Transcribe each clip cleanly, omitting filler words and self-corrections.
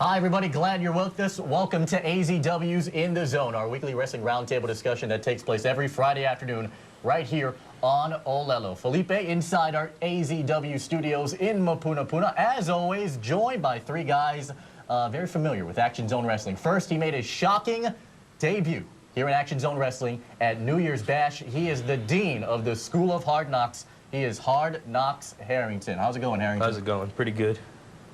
Hi, everybody. Glad you're with us. Welcome to AZW's In the Zone, our weekly wrestling roundtable discussion that takes place every Friday afternoon right here on Olelo. Felipe inside our AZW studios in Mapunapuna, as always, joined by three guys very familiar with Action Zone Wrestling. First, he made a shocking debut here in Action Zone Wrestling at New Year's Bash. He is the dean of the School of Hard Knocks. He is KNOX Harrington. How's it going, Harrington? How's it going? Pretty good.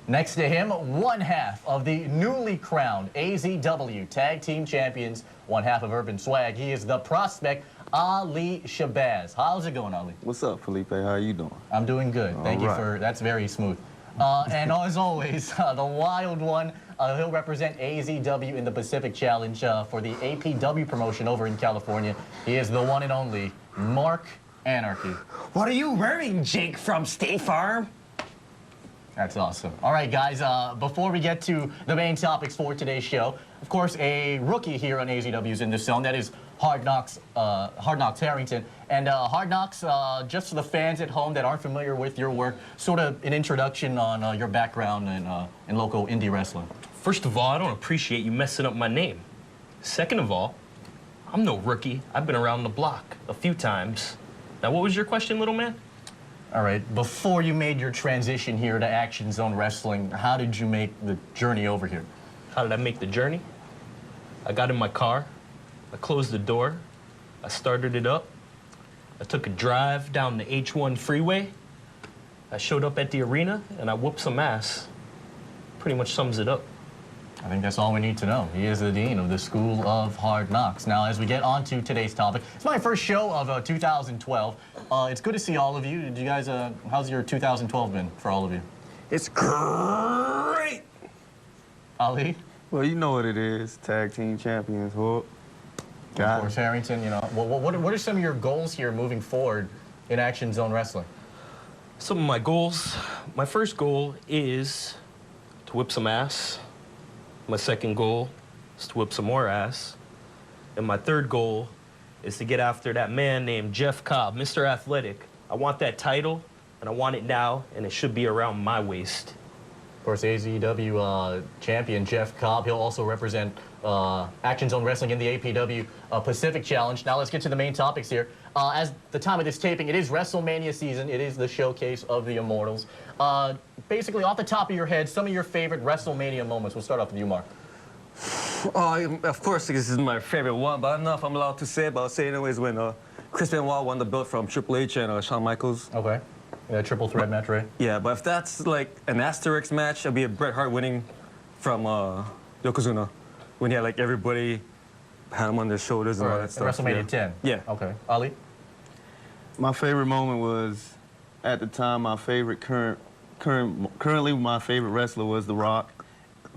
Next to him, one half of the newly crowned AZW Tag Team Champions, one half of Urban Swag. He is the prospect, Ali Shabaaz. How's it going, Ali? What's up, Felipe? How are you doing? I'm doing good. Thank you for, that's very smooth. And as always, the wild one, he'll represent AZW in the Pacific Challenge for the APW promotion over in California. He is the one and only Mark Anarchy. What are you wearing, Jake from State Farm? That's awesome. All right, guys, before we get to the main topics for today's show, of course, a rookie here on AZW's In the Zone, that is KNOX Harrington. And KNOX, just for the fans at home that aren't familiar with your work, sort of an introduction on your background in local indie wrestling. First of all, I don't appreciate you messing up my name. Second of all, I'm no rookie. I've been around the block a few times. Now, what was your question, little man? All right, before you made your transition here to Action Zone Wrestling, how did you make the journey over here? How did I make the journey? I got in my car, I closed the door, I started it up, I took a drive down the H1 freeway, I showed up at the arena, and I whooped some ass. Pretty much sums it up. I think that's all we need to know. He is the dean of the School of Hard Knocks. Now, as we get on to today's topic, it's my first show of 2012. It's good to see all of you. Did you guys, how's your 2012 been for all of you? It's great. Ali? Well, you know what it is. Tag team champions. Whoop. Of course, Harrington, you know. What are some of your goals here moving forward in Action Zone Wrestling? Some of my goals. My first goal is to whip some ass. My second goal is to whip some more ass. And my third goal is to get after that man named Jeff Cobb, Mr. Athletic. I want that title, and I want it now, and it should be around my waist. Of course, AZW champion Jeff Cobb. He'll also represent Action Zone Wrestling in the APW Pacific Challenge. Now let's get to the main topics here. As the time of this taping, it is WrestleMania season. It is the showcase of the Immortals. Basically, off the top of your head, some of your favorite WrestleMania moments. We'll start off with you, Mark. Of course, this is my favorite one, but I don't know if I'm allowed to say it, but I'll say it anyways when Chris Benoit won the belt from Triple H and Shawn Michaels. Okay. Yeah, triple threat match, right? Yeah, but if that's like an asterisk match, it'll be a Bret Hart winning from Yokozuna when he had like everybody had him on their shoulders and all that stuff. WrestleMania 10? Yeah. Okay. Ali? My favorite moment was, at the time, my favorite currently my favorite wrestler was The Rock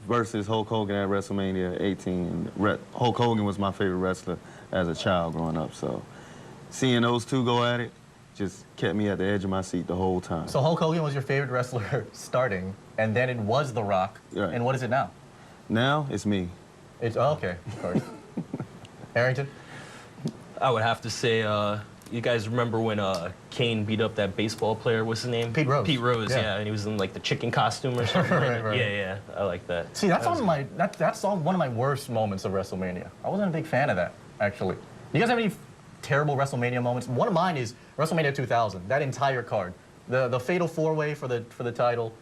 versus Hulk Hogan at WrestleMania 18. Hulk Hogan was my favorite wrestler as a child growing up, so seeing those two go at it just kept me at the edge of my seat the whole time. So Hulk Hogan was your favorite wrestler starting, and then it was The Rock. Right. And what is it now? Now, it's me. It's, oh, okay, of course. Harrington? I would have to say, you guys remember when Kane beat up that baseball player? What's his name? Pete Rose. Pete Rose, Yeah. yeah, and he was in like the chicken costume or something. Right. Yeah, I like that. See, that's one of my worst moments of WrestleMania. I wasn't a big fan of that, actually. You guys have any terrible WrestleMania moments? One of mine is WrestleMania 2000. That entire card, the fatal four-way for the title,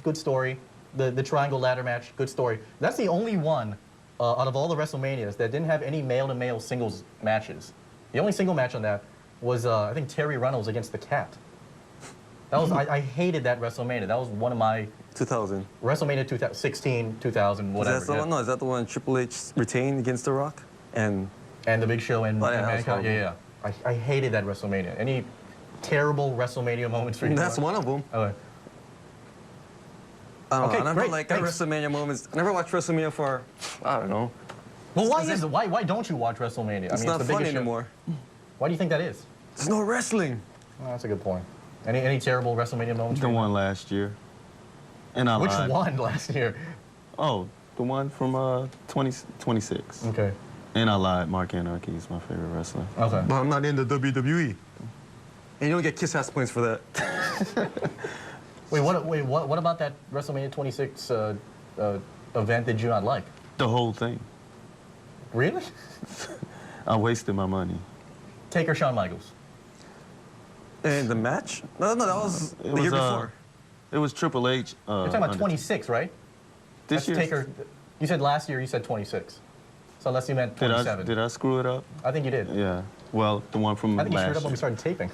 good story. The triangle ladder match, good story. That's the only one out of all the WrestleManias that didn't have any male-to-male singles matches. The only single match on that was I think Terry Reynolds against the Cat. That was I hated that WrestleMania. That was one of my 2000. WrestleMania 2016, 2000, whatever. Is that the one? No, is that the one Triple H retained against The Rock? And the Big Show and Mankind. Yeah. I hated that WrestleMania. Any terrible WrestleMania moments for you? That's one of them. Okay. I don't know. I never great, like thanks. WrestleMania moments. I never watched WrestleMania for, I don't know. Well, why don't you watch WrestleMania? It's not fun anymore. Why do you think that is? There's no wrestling. Well, that's a good point. Any terrible WrestleMania moments? The one last year. And I Which lied. one last year? Oh, the one from 2026. Okay. And I lied. Mark Anarchy is my favorite wrestler. Okay. But I'm not in the WWE. And you don't get kiss ass points for that. Wait, what about that WrestleMania 26 event did you not like? The whole thing. Really? I wasted my money. Taker, Shawn Michaels. And the match? No, that was the year before. It was Triple H. You're talking about 26, right? This year. Taker. You said last year you said 26. So unless you meant 27. Did I screw it up? I think you did. Yeah. Well, the one from I think you screwed last up when we started taping.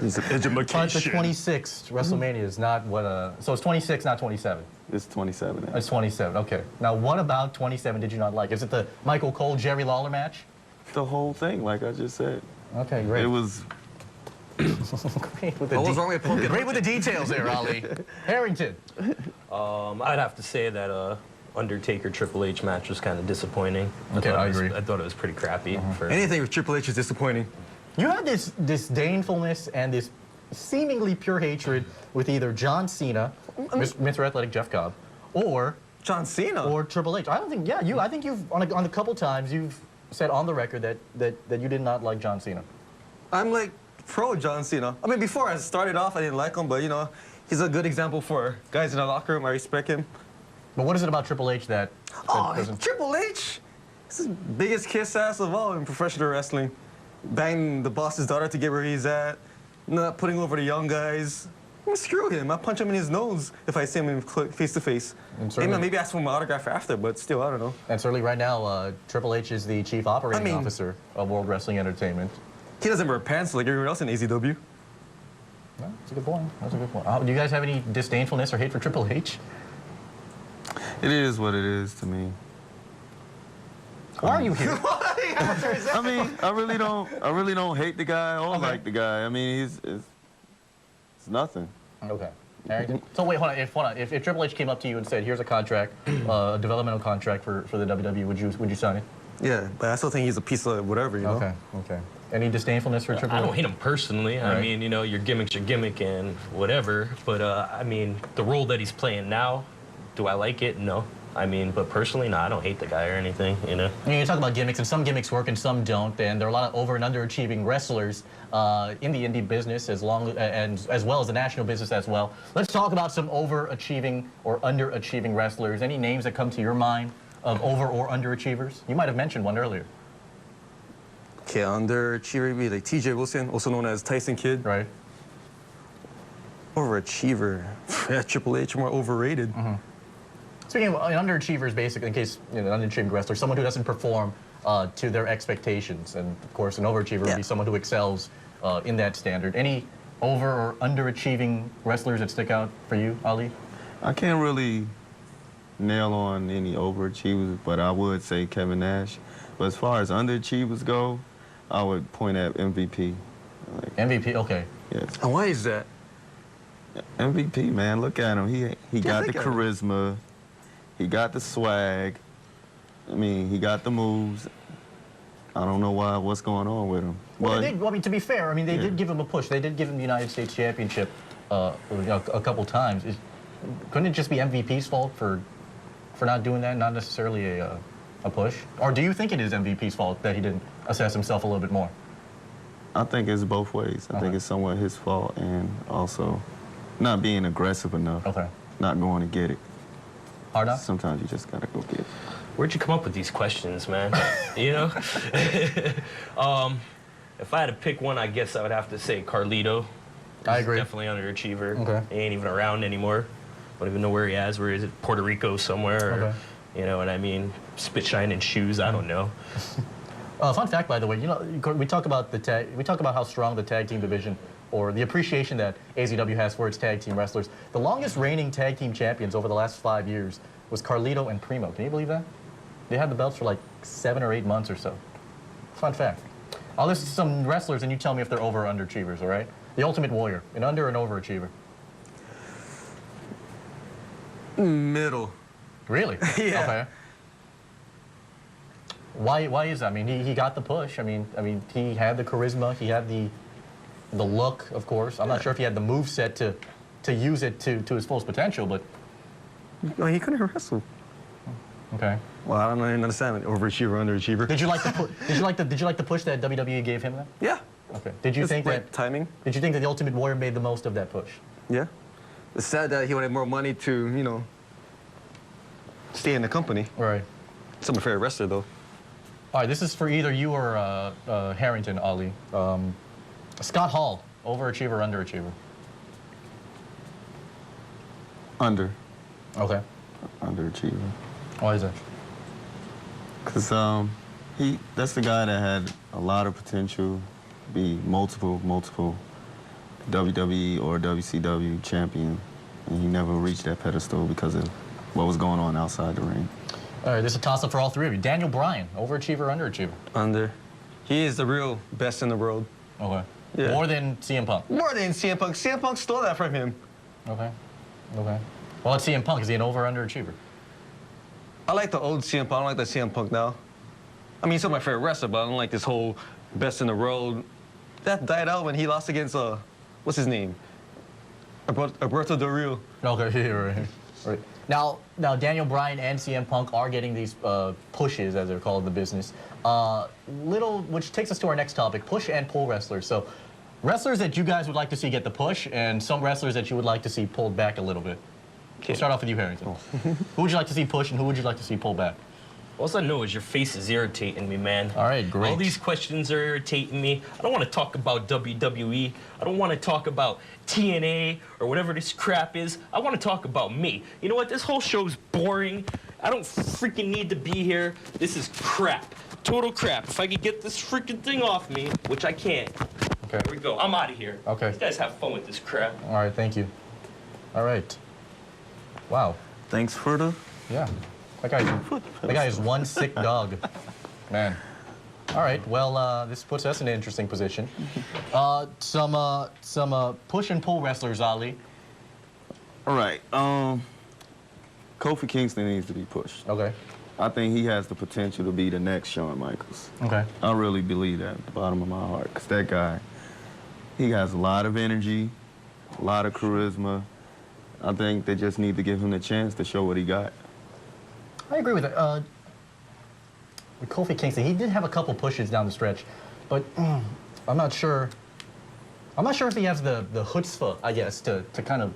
It's But the education. 26th WrestleMania is not what so it's 26, not 27. It's 27. It's 27, okay. Now what about 27 did you not like? Is it the Michael Cole, Jerry Lawler match? The whole thing, like I just said. Okay, great. It was. Great with the What was wrong with poking? Great with the details there, Ali. Harrington. I'd have to say that Undertaker Triple H match was kind of disappointing. Okay, I agree. I thought it was pretty crappy. For, Anything with Triple H is disappointing. You had this disdainfulness and this seemingly pure hatred with either John Cena, Mr. Athletic Jeff Cobb, or John Cena. or Triple H. I don't think, yeah, I think you've, on a couple times, you've said on the record that you did not like John Cena. I'm like pro John Cena. I mean, before I started off, I didn't like him, but you know, he's a good example for guys in the locker room. I respect him. But what is it about Triple H that doesn't... Triple H! This is the biggest kiss ass of all in professional wrestling. Banging the boss's daughter to get where he's at, not putting over the young guys. Well, screw him. I'll punch him in his nose if I see him face to face. Maybe ask for my autograph after, but still, I don't know. And certainly right now, Triple H is the chief operating officer of World Wrestling Entertainment. He doesn't wear pants like everyone else in AZW. Well, that's a good point. That's a good point. Do you guys have any disdainfulness or hate for Triple H? It is what it is to me. Why are you here? I mean, I really don't hate the guy or like the guy. I mean, it's nothing. Okay. Harrington? So wait, hold on. If Triple H came up to you and said, "Here's a contract, a developmental contract for the WWE," would you sign it? Yeah, but I still think he's a piece of whatever, you know? Okay. Okay. Any disdainfulness for Triple I H? don't hate him personally. I mean, you know, your gimmick's your gimmick and whatever. But I mean, the role that he's playing now, do I like it? No. I mean, but personally, no, I don't hate the guy or anything, you know? I mean, you talk about gimmicks, and some gimmicks work and some don't, and there are a lot of over and underachieving wrestlers in the indie business as well as the national business as well. Let's talk about some overachieving or underachieving wrestlers. Any names that come to your mind of over or underachievers? You might have mentioned one earlier. Okay, underachiever would be like TJ Wilson, also known as Tyson Kidd. Right. Overachiever. Yeah, Triple H, more overrated. Speaking of underachievers, basically, in case, you know, an underachieving wrestler, someone who doesn't perform to their expectations. And, of course, an overachiever would be someone who excels in that standard. Any over or underachieving wrestlers that stick out for you, Ali? I can't really nail on any overachievers, but I would say Kevin Nash. But as far as underachievers go, I would point at MVP. MVP, okay. Yes. And why is that? MVP, man, look at him. He got the charisma. He got the swag. I mean, he got the moves. I don't know what's going on with him. Well, I mean, to be fair, I mean, they did give him a push. They did give him the United States Championship a couple times. Couldn't it just be MVP's fault for not doing that, not necessarily a push? Or do you think it is MVP's fault that he didn't assess himself a little bit more? I think it's both ways. I think it's somewhat his fault and also not being aggressive enough. Okay. Not going to get it. Hard enough? Sometimes you just got to go get it. Where'd you come up with these questions, man? You know? If I had to pick one, I guess I would have to say Carlito. I agree. He's definitely underachiever. Okay. He ain't even around anymore. Don't even know where he is. Where is it? Puerto Rico somewhere? Or, Okay. you know what I mean? Spit shining shoes. I don't know. Fun fact, by the way, you know, we talk about how strong the tag team division or the appreciation that AZW has for its tag team wrestlers. The longest reigning tag team champions over the last 5 years was Carlito and Primo. Can you believe that? They had the belts for like 7 or 8 months or so. Fun fact. I'll list some wrestlers and you tell me if they're over or underachievers, all right? The Ultimate Warrior, an under or an overachiever? Middle. Really? Yeah. Okay. Why is that? I mean, he got the push. I mean, he had the charisma. He had the look, of course. I'm not sure if he had the move set to use it to his fullest potential, but No, he couldn't wrestle. okay. Well, I don't understand overachiever, underachiever. Did you like the push that WWE gave him then? Yeah. Okay. Did you It's think right that timing? Did you think that the Ultimate Warrior made the most of that push? Yeah. It's sad that he wanted more money to, you know, stay in the company. Right. It's my favorite wrestler, though. All right, this is for either you or Harrington, Ali. Scott Hall, overachiever, underachiever? Under. Okay. Underachiever. Why is that? Because that's the guy that had a lot of potential, be multiple WWE or WCW champion, and he never reached that pedestal because of what was going on outside the ring. All right, this is a toss-up for all three of you. Daniel Bryan, overachiever, underachiever? Under. He is the real best in the world. Okay. Yeah. More than CM Punk? More than CM Punk. CM Punk stole that from him. Okay. Okay. Well, it's CM Punk. Is he an over or underachiever? I like the old CM Punk. I don't like the CM Punk now. I mean, he's still my favorite wrestler, but I don't like this whole best in the world. That died out when he lost against, what's his name? Alberto Del Rio. Okay, right. Now, Daniel Bryan and CM Punk are getting these pushes, as they're called in the business. Which takes us to our next topic, push and pull wrestlers. So, wrestlers that you guys would like to see get the push, and some wrestlers that you would like to see pulled back a little bit. We'll start off with you, Harrington. Who would you like to see push, and who would you like to see pull back? All I know is your face is irritating me, man. All right, great. All these questions are irritating me. I don't want to talk about WWE. I don't want to talk about TNA or whatever this crap is. I want to talk about me. You know what? This whole show's boring. I don't freaking need to be here. This is crap. Total crap. If I could get this freaking thing off me, which I can't. Okay. There we go. I'm out of here. Okay. You guys have fun with this crap. All right, thank you. All right. Wow. Thanks for the... Yeah. That guy is one sick dog. Man. All right, well, this puts us in an interesting position. Some push and pull wrestlers, Ali. All right. Kofi Kingston needs to be pushed. Okay. I think he has the potential to be the next Shawn Michaels. Okay. I really believe that at the bottom of my heart, because that guy, he has a lot of energy, a lot of charisma. I think they just need to give him the chance to show what he got. I agree with that. With Kofi Kingston, he did have a couple pushes down the stretch, but I'm not sure. I'm not sure if he has the chutzpah, I guess, to kind of.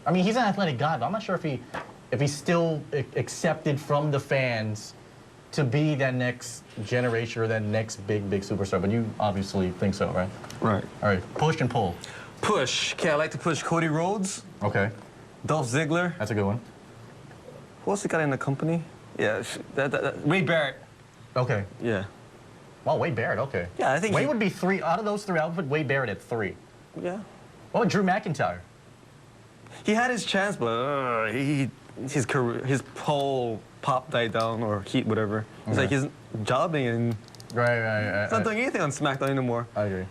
I mean, he's an athletic guy, but I'm not sure if he's still accepted from the fans to be that next generation or that next big superstar. But you obviously think so, right? Right. All right, push and pull. Push. Okay, I like to push Cody Rhodes, Okay, Dolph Ziggler. that's a good one. Who else got in the company? Yeah, Wade Barrett. Okay. Yeah. Well, Wade Barrett, okay. Yeah, I think Wade he- would be three. Out of those three, I would put Wade Barrett at 3. Yeah. What about Drew McIntyre? He had his chance, but his career, his whole pop died down, or heat, whatever. It's like he's jobbing and Right. he's not doing anything on SmackDown anymore. I agree.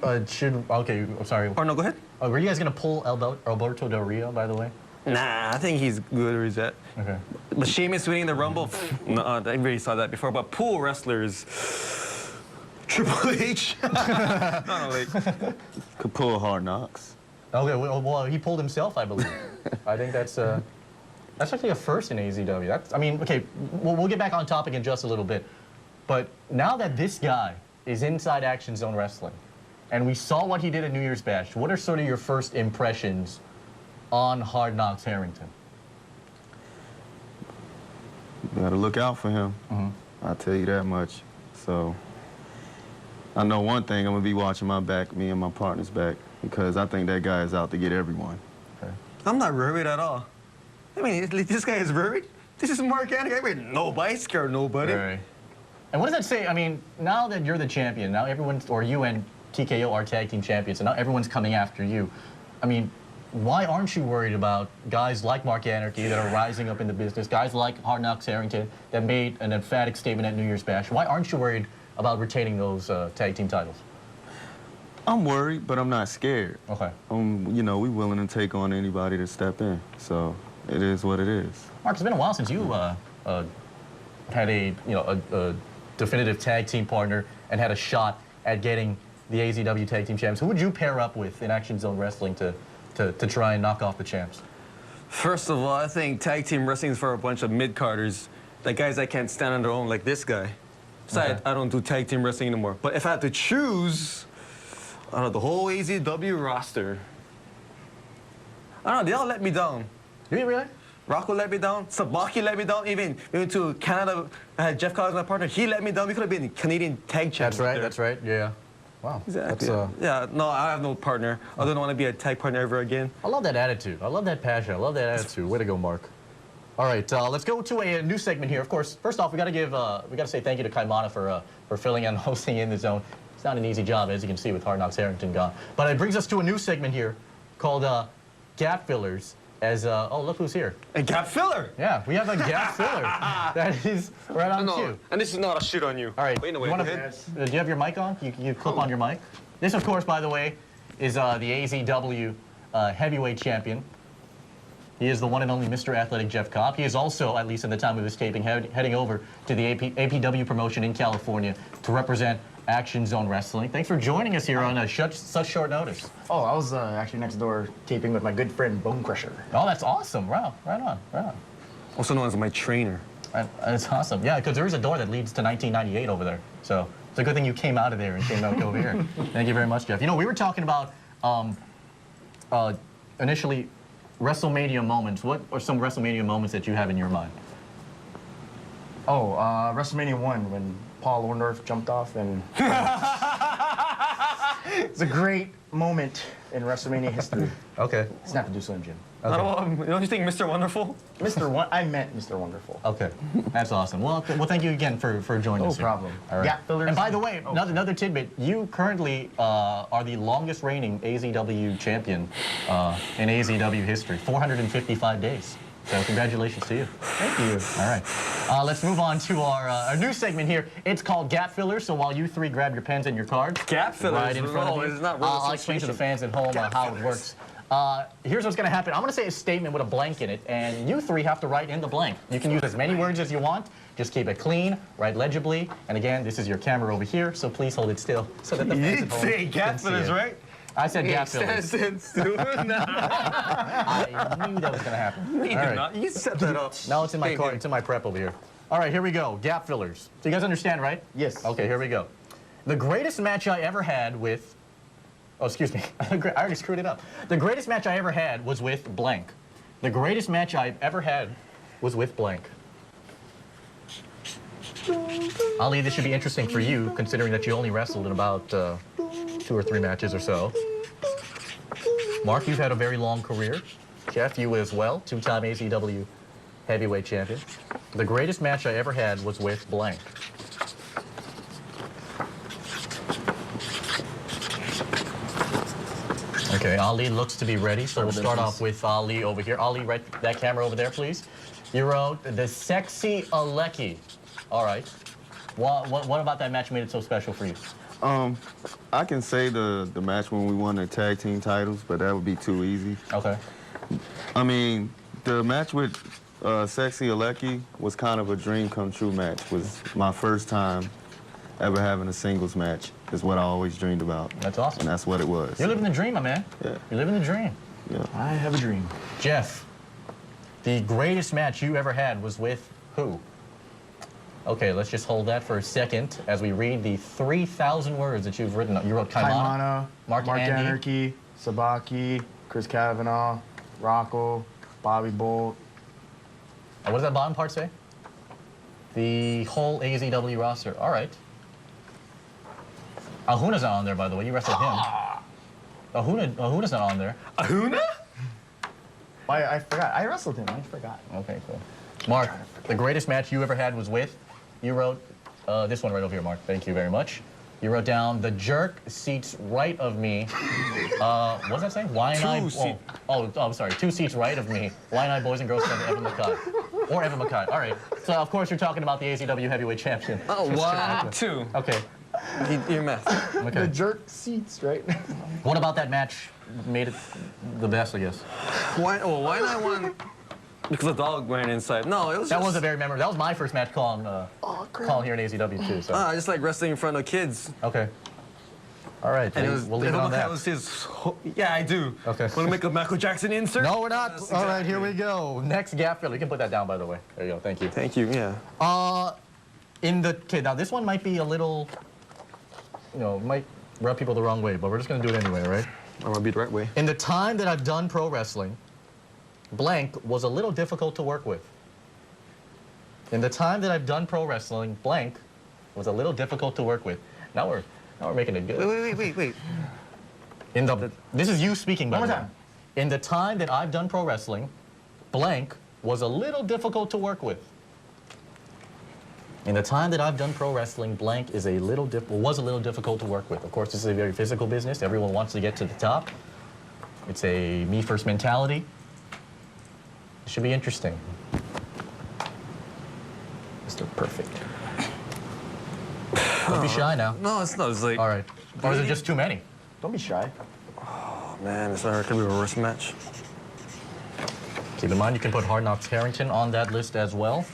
Okay, I'm sorry. Or no, go ahead. Were you guys gonna pull Alberto Del Rio, by the way? Nah, I think he's good where he's at. Okay. But Sheamus winning the Rumble, no, I already saw that before. But pool wrestlers, Triple H. No, wait. Could pull Hard Knocks. Okay, well, he pulled himself, I believe. I think that's actually a first in AZW. I mean, okay, we'll get back on topic in just a little bit. But now that this guy is inside Action Zone Wrestling, and we saw what he did at New Year's Bash, what are sort of your first impressions on Hard Knocks Harrington? You gotta look out for him. I'll tell you that much. So, I know one thing, I'm gonna be watching my back, me and my partner's back, because I think that guy is out to get everyone. Okay. I'm not worried at all. I mean, this guy is worried. This is Mark Anarchy. I mean, nobody scared nobody. Right. And what does that say? I mean, now that you're the champion, now everyone's, or you and TKO are tag team champions, and now everyone's coming after you. I mean, why aren't you worried about guys like Mark Anarchy that are rising up in the business, guys like Hard Knocks Harrington that made an emphatic statement at New Year's Bash? Why aren't you worried about retaining those tag team titles? I'm worried, but I'm not scared. Okay. You know, we willing to take on anybody to step in. So, it is what it is. Mark, it's been a while since you had a definitive tag team partner and had a shot at getting the AZW tag team champs. Who would you pair up with in Action Zone Wrestling to try and knock off the champs? First of all, I think tag team wrestling is for a bunch of mid-carders, like guys that can't stand on their own, like this guy. Besides, Okay. I don't do tag team wrestling anymore. But if I had to choose, I don't know, the whole AZW roster, I don't know, they all let me down. Do you really? Rocco let me down. Sabaki let me down. Even we went to Canada. I had Jeff Cobb as my partner. He let me down. We could have been Canadian tag champions. That's right. there. That's right. Yeah. Wow. Exactly. That's, Yeah. No, I have no partner. I don't want to be a tag partner ever again. I love that attitude. I love that passion. I love that attitude. Way to go, Mark. All right, let's go to a new segment here. Of course, first off, we got to say thank you to Kaimana for filling and hosting in the zone. It's not an easy job, as you can see, with Hard Knocks Harrington gone. But it brings us to a new segment here called Gap Fillers. As oh, look who's here. A gap filler. Yeah, we have a gap filler. That is right on cue. And this is not a shoot on you. All right. Wait, no, wait, do you have your mic on? You clip on your mic. This, of course, by the way, is the AZW heavyweight champion. He is the one and only Mr. Athletic Jeff Cobb. He is also, at least in the time of his taping, heading over to the APW promotion in California to represent Action Zone Wrestling. Thanks for joining us here on such short notice. Oh, I was actually next door taping with my good friend Bone Crusher. Oh, that's awesome. Wow, right on, right on. Also known as my trainer. That's awesome. Yeah, because there is a door that leads to 1998 over there. So it's a good thing you came out of there and came out over here. Thank you very much, Jeff. You know, we were talking about initially WrestleMania moments. What are some WrestleMania moments that you have in your mind? Oh, WrestleMania 1 when Paul Orndorff jumped off and it's a great moment in WrestleMania history. Okay. Snap to do Slim Jim. Okay. Don't you think Mr. Wonderful? I meant Mr. Wonderful. Okay, that's awesome. Well, thank you again for joining us. No problem. All right. Gap fillers. And by the way, another tidbit: you currently are the longest reigning AZW champion in AZW history, 455 days. So congratulations to you. Thank you. All right. Let's move on to our new segment here. It's called Gap Fillers. So while you three grab your pens and your cards, Gap fillers? right in front of you, It's not I'll explain to the fans at home how it works. Here's what's going to happen. I'm going to say a statement with a blank in it, and you three have to write in the blank. You can use as many words as you want. Just keep it clean, write legibly. And again, this is your camera over here, so please hold it still so that the You fans did at home say can gap see fillers, it. right? I said gap fillers. Makes sense, dude. I knew that was going to happen. You All did right. not. You set that up. No, it's in my Hey, card. hey. It's in my prep over here. All right, here we go. Gap fillers. So you guys understand, right? Yes. Okay, here we go. The greatest match I ever had with... Oh, excuse me. I already screwed it up. The greatest match I ever had was with blank. The greatest match I've ever had was with blank. Ali, this should be interesting for you, considering that you only wrestled in about 2 or 3 matches or so. Mark, you've had a very long career. Jeff, you as well, 2-time AZW heavyweight champion. The greatest match I ever had was with blank. Okay, Ali looks to be ready, so we'll start off with Ali over here. Ali, right that camera over there, please. You wrote the sexy Alecki. All right. What about that match made it so special for you? I can say the match when we won the tag team titles, but that would be too easy. Okay. I mean, the match with Sexy Alecki was kind of a dream come true match. Was my first time ever having a singles match. Is what I always dreamed about. That's awesome. And that's what it was. You're living the dream, my man. Yeah. You're living the dream. Yeah. I have a dream. Jeff, the greatest match you ever had was with who? Okay, let's just hold that for a second as we read the 3,000 words that you've written. You wrote Kaimana, Mark Anarchy, Sabaki, Chris Kavanaugh, Rocco, Bobby Bolt. What does that bottom part say? The whole AZW roster. All right. Ahuna's not on there, by the way. You wrestled him. Ahuna's not on there. Ahuna? I forgot. I wrestled him. I forgot. Okay, cool. Mark, the greatest match you ever had was with? You wrote this one right over here, Mark. Thank you very much. You wrote down the jerk seats right of me. What does that say? I'm sorry. 2 seats right of me. Why Boys and Girls Club Evan McCott. Or Evan McCott. All right. So, of course, you're talking about the AZW heavyweight champion. Oh, wow. 2. Okay. Your math. The Okay. jerk seats, right? What about that match made it the best, I guess? Why not one? Because the dog ran inside. No, it was That just... was a very memorable. That was my first match calling here in AZW, too. So. I just like wrestling in front of kids. Okay. All right. And it was, we'll leave it on that. was his... Yeah, I do. Okay. Want to make a Michael Jackson insert? No, we're not. Yes, All right, exactly. here we go. Next gap filler. You can put that down, by the way. There you go. Thank you. Thank you, yeah. Okay, now this one might be a little, might rub people the wrong way, but we're just going to do it anyway, all right? I'm going to be the right way. In the time that I've done pro wrestling, blank was a little difficult to work with. In the time that I've done pro wrestling, blank was a little difficult to work with. Now we're making it good. Wait. This is you speaking, by One the more way. time. In the time that I've done pro wrestling, blank was a little difficult to work with. In the time that I've done pro wrestling, blank is was a little difficult to work with. Of course, this is a very physical business. Everyone wants to get to the top. It's a me first mentality. It should be interesting. Mr. Perfect. Don't be shy now. No, it's not. It's like, All right. Or is it just too many? Don't be shy. oh man, it's not gonna be a reverse match. Keep in mind, you can put KNOX Harrington on that list as well.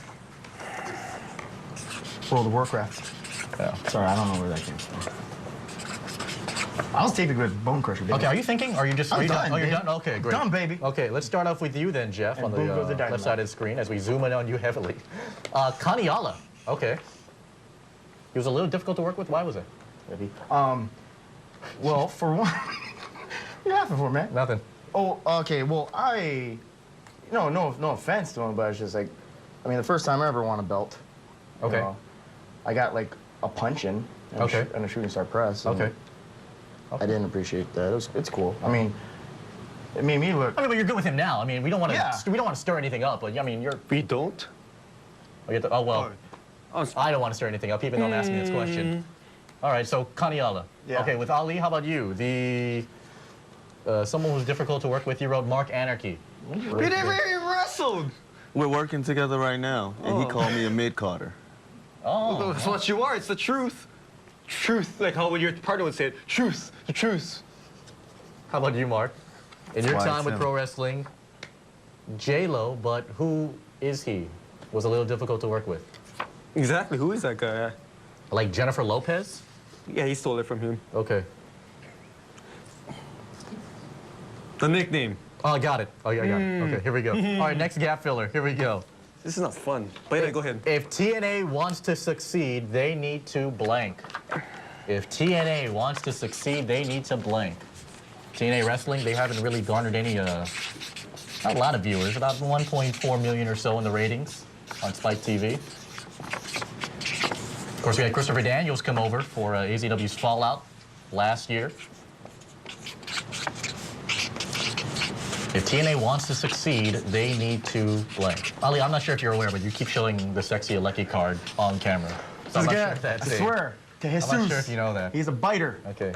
World of Warcraft. Yeah. Sorry, I don't know where that came from. I was taping with Bone Crusher, baby. Okay, are you thinking? Are you just? I'm are you done, Oh, you're baby. done. Okay, great. Done, baby. Okay, let's start off with you then, Jeff, And on the, boom goes the dynamite. left side of the screen as we zoom in on you heavily. Kaniala. Okay. He was a little difficult to work with. Why was it? Baby. Well, for one, you're laughing for, man. Nothing. Oh, okay. Well, no offense to him, but it's just like, I mean, the first time I ever won a belt. you Okay. know, I got like a punch in. And Okay. and a shooting star press. and Okay. I didn't appreciate that. It's cool. I mean, it made me look. I mean, but you're good with him now. I mean, we don't want to. Yeah. We don't want to stir anything up. But I mean, you're. We don't. Oh well. Oh, I don't want to stir anything up, even though I'm asking this question. All right, so Kaniala. Yeah. Okay, with Ali, how about you? The someone who's difficult to work with. You wrote Mark Anarchy. we never even wrestled. We're working together right now, and he called me a mid-carder. Oh. That's what you are. It's the truth. Truth. Like how your partner would say it. Truth. The truth. How about you, Mark? In your why time it's with him. pro wrestling, J-Lo, but who is he? Was a little difficult to work with. Exactly. Who is that guy? Like Jennifer Lopez? Yeah, he stole it from him. Okay. The nickname. Oh, I got it. Oh, yeah, I got it. Okay, here we go. All right, next gap filler. Here we go. This is not fun. But yeah, go ahead. If TNA wants to succeed, they need to blank. If TNA wants to succeed, they need to blank. TNA Wrestling, they haven't really garnered any, not a lot of viewers, about 1.4 million or so in the ratings on Spike TV. Of course, we had Christopher Daniels come over for AZW's Fallout last year. If TNA wants to succeed, they need to blank. Ali, I'm not sure if you're aware, but you keep showing the sexy Alecki card on camera. So I'm not sure if that's I a- swear. To Jesus. I'm not sure if you know that. He's a biter. Okay.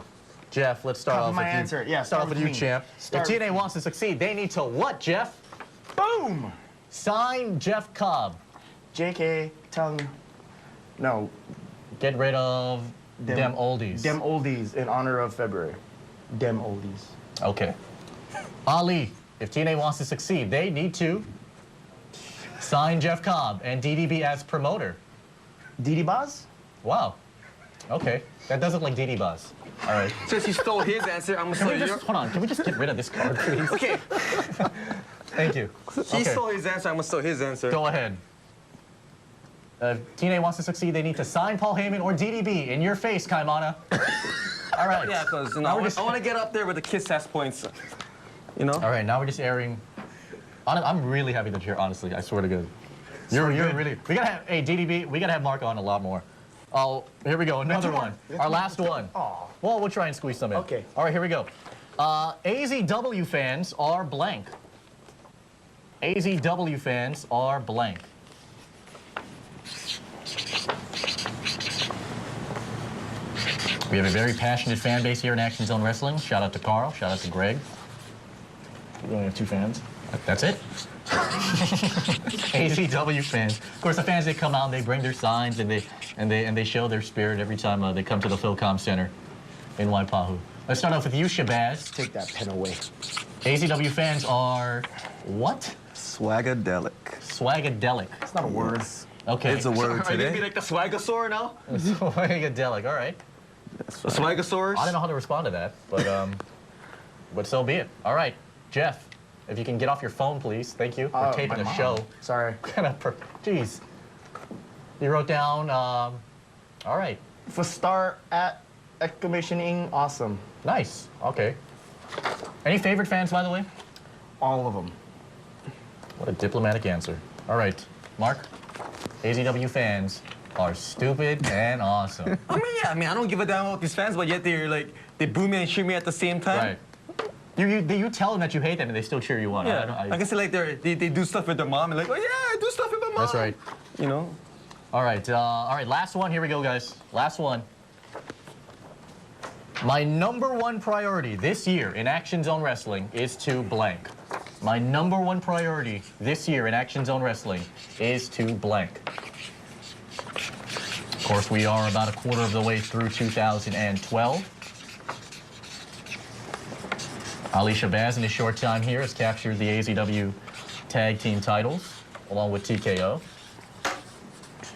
Jeff, let's start Cover off my with you. answer. Yeah, start off with you, me. champ. Start- If TNA wants to succeed, they need to what, Jeff? Boom! Sign Jeff Cobb. JK, tongue. No, Get rid of them oldies. Dem oldies in honor of February. Dem oldies. Okay. Ali, if TNA wants to succeed, they need to sign Jeff Cobb and DDB as promoter. Didi Baz? Wow. Okay. That does look like DD Buzz. All right. Since you stole his answer, I'm gonna Can steal we yours. just, hold on, can we just get rid of this card, please? Okay. Thank you. He Okay. stole his answer. I'm gonna steal his answer. Go ahead. If TNA wants to succeed, they need to sign Paul Heyman or DDB. In your face, Kaimana. All right. Yeah, because you Now know, we're just- I want to get up there with the kiss ass points. You know. All right, now we're just airing. I'm really happy that you're here, honestly. I swear to God. You're really. We gotta have, hey, DDB, we gotta have Mark on a lot more. Oh, here we go, another one. Our last one. Aw. Well, we'll try and squeeze some in. Okay. All right, here we go. AZW fans are blank. AZW fans are blank. We have a very passionate fan base here in Action Zone Wrestling. Shout out to Carl. Shout out to Greg. We only have 2 fans. That's it. AZW fans. Of course, the fans, they come out and they bring their signs and they show their spirit every time they come to the Philcom Center in Waipahu. Let's start off with you, Shabaaz. Take that pen away. AZW fans are what? Swagadelic. Swagadelic. It's not a word. Okay. It's a word Are you gonna be today. like the Swagasaur now? Swagadelic. All right. The Swagasaurus? I don't know how to respond to that, but so be it. All right, Jeff, if you can get off your phone, please. Thank you. We're taping my a mom. show. Sorry. Jeez. You wrote down. All right. For star at exclamation awesome. Nice. Okay. Any favorite fans, by the way? All of them. What a diplomatic answer. All right, Mark, AZW fans are stupid and awesome. I mean, yeah, I mean, I don't give a damn about these fans, but yet they're like, they boo me and cheer me at the same time. Right. You tell them that you hate them and they still cheer you on. Yeah, I guess like they do stuff with their mom and like, oh yeah, I do stuff with my mom. That's right. You know? All right, last one. Here we go, guys. Last one. My #1 priority this year in Action Zone Wrestling is to blank. My #1 priority this year in Action Zone Wrestling is to blank. Of course, we are about a quarter of the way through 2012. Ali Shabaaz in his short time here has captured the AZW tag team titles along with TKO.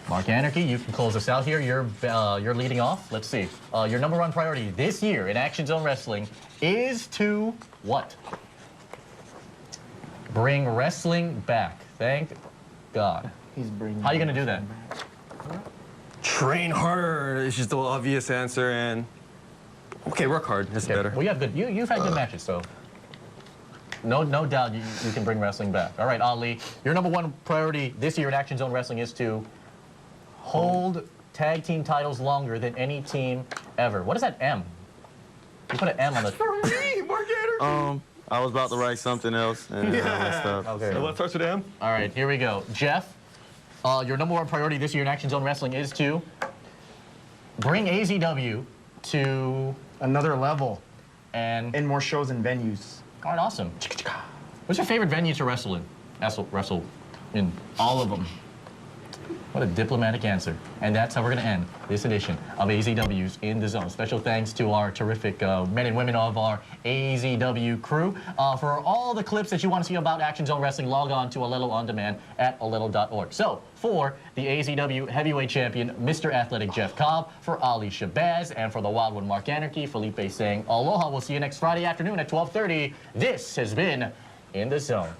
Mark Anarchy, you can close us out here. You're leading off. Let's see. Your #1 priority this year in Action Zone Wrestling is to what? Bring wrestling back. Thank God. He's bringing. How are you gonna do that? Train harder is just the obvious answer, and okay, work hard. That's better. Well, you've had good matches, so no doubt you can bring wrestling back. All right, Ali, your #1 priority this year in Action Zone Wrestling is to hold tag team titles longer than any team ever. What is that M? You put an M on the. For me, Mark Anarchy. I was about to write something else and I messed up. Okay. So what starts with M? All right, here we go. Jeff, your #1 priority this year in Action Zone Wrestling is to bring AZW to Another level and. and more shows and venues. All right, awesome. What's your favorite venue to wrestle in? Wrestle in. All of them. What a diplomatic answer. And that's how we're going to end this edition of AZW's In the Zone. Special thanks to our terrific men and women of our AZW crew. For all the clips that you want to see about Action Zone Wrestling, log on to Alelo On Demand at alelo.org. So, for the AZW Heavyweight Champion, Mr. Athletic Jeff Cobb, for Ali Shabaaz, and for the Wild One Mark Anarchy, Felipe saying aloha. We'll see you next Friday afternoon at 12:30. This has been In the Zone.